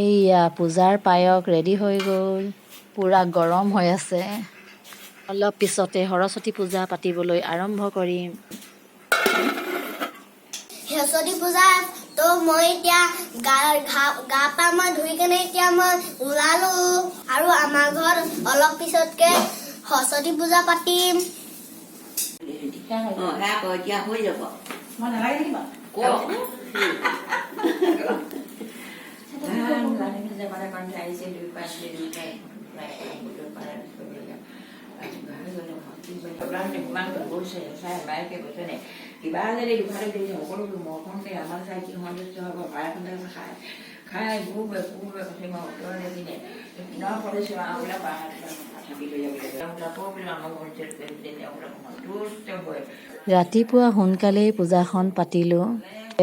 এইয়া পূজাৰ পায়স ৰেডি হৈ গ'ল, পূৰা গৰম হৈ আছে। অলপ পিছতে সৰস্বতী পূজা পাতিবলৈ আৰম্ভ কৰিম। সৰস্বতী পূজা তো মই এতিয়া গা পা মই ধুই কেনে এতিয়া মই ওলালো আৰু আমাৰ ঘৰত অলপ পিছতকে সৰস্বতী পূজা পাতিম। এতিয়া হৈ যাব। মই নালাগে নেকি কিবা যদি দুফালে দি সকলো মৰখনতে আমাৰ চাই কি সন্তুষ্ট হ'ব ভাড়াখনতে খায় খাই ঘূৰে কথা মই উত্তৰ নিদিনে ন কৰিছোঁ আমাৰ থাকি লৈ যাব ৰাতিপুৱা সোনকালেই পূজাখন পাতিলোঁ।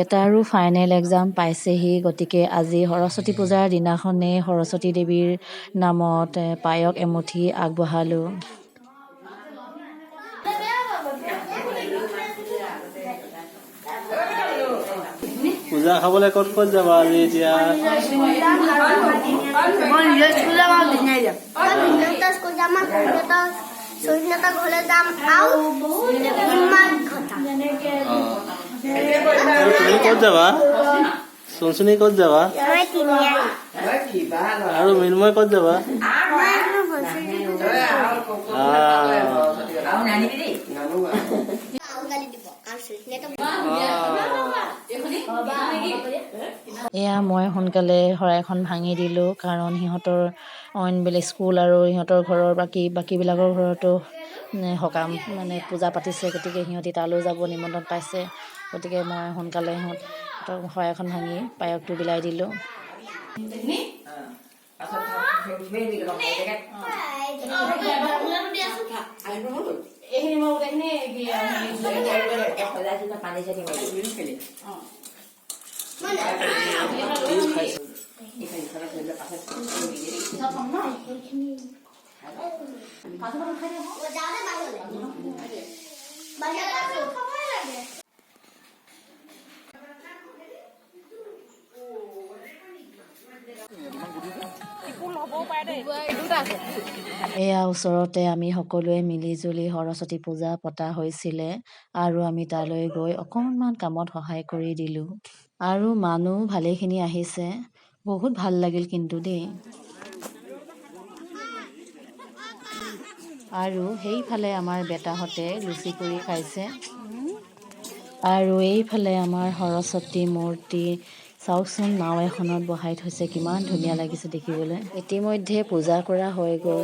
এটাৰো ফাইনেল এক্সাম পাইছেহি, গতিকে আজি সৰস্বতী পূজাৰ দিনাখনেই সৰস্বতী দেৱীৰ নামত পায়স এমুঠি আগবঢ়ালোঁ। পূজা খাবলৈ ক'ত ক'ত যাবা আজি এতিয়া? তুমি ক'ত যাবা? চুনচুনি ক'ত যাবা? আৰু মৃন্ময় ক'ত যাবা? এয়া মই সোনকালে শৰাইখন ভাঙি দিলোঁ, কাৰণ সিহঁতৰ অইন বেলেগ স্কুল আৰু সিহঁতৰ ঘৰৰ বাকীবিলাকৰ ঘৰতো সকাম পূজা পাতিছে, গতিকে সিহঁতি তালৈও যাব নিমন্ত্ৰণ পাইছে। গতিকে মই সোনকালে সিহঁতক শৰাইখন ভাঙি পায়সটো বিলাই দিলোঁ। পানী চানি এয়া ওচৰতে আমি সকলোৱে মিলিজুলি সৰস্বতী পূজা পতা হৈছিলে, আৰু আমি তালৈ গৈ অকণমান কামত সহায় কৰি দিলোঁ। আৰু মানুহ ভালেখিনি আহিছে, বহুত ভাল লাগিল কিন্তু দেই। আৰু সেইফালে আমাৰ বেটাহঁতে লুচি পুৰি খাইছে। আৰু এইফালে আমাৰ সৰস্বতী মূৰ্তি চাওকচোন, নাও এখনত বহাই থৈছে, কিমান ধুনীয়া লাগিছে দেখিবলৈ। ইতিমধ্যে পূজা কৰা হৈ গ'ল।